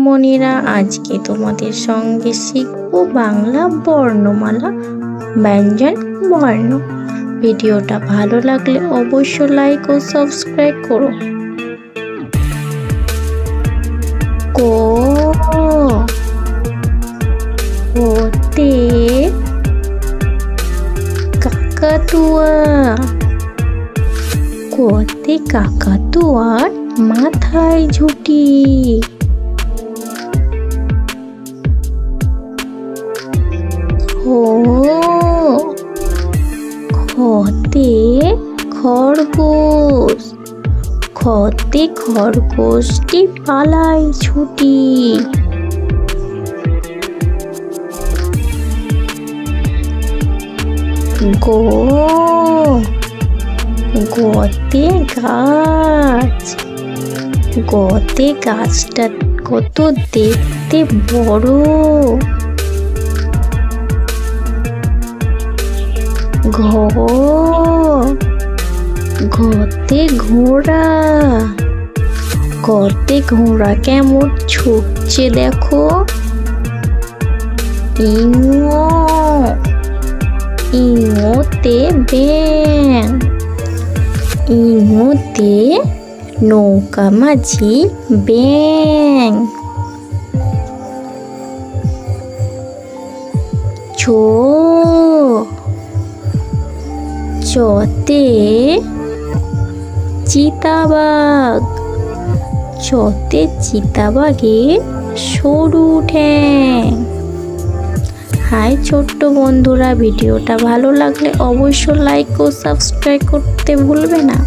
সোনামণিরা, আজকে তোমাদের সঙ্গে শিখবো বাংলা বর্ণমালা ব্যঞ্জন বর্ণ। ভিডিওটা ভালো লাগলে অবশ্যই লাইক ও সাবস্ক্রাইব করো। ক, ওতে কাকাতুয়া। কতে কাকাতুয়ার মাথায় ঝুঁটি। খতে খরগোশ। খতে খরগোশটি পালায় ছুটি। গতে গাছ। গতে গাছটা কত দেখতে বড়। ঘতে ঘোড়া। ঘতে ঘোড়া কেমন ছুটছে দেখো। ইঙোতে ব্যাঙ। ইঙোতে নৌকা মাঝি ব্যাঙ। চতে চিতাবাঘ। চতে চিতাবাঘের সরু ঠ্যাং। হাই ছোট্ট বন্ধুরা, ভিডিওটা ভালো লাগলে অবশ্যই লাইক ও সাবস্ক্রাইব করতে ভুলবে না।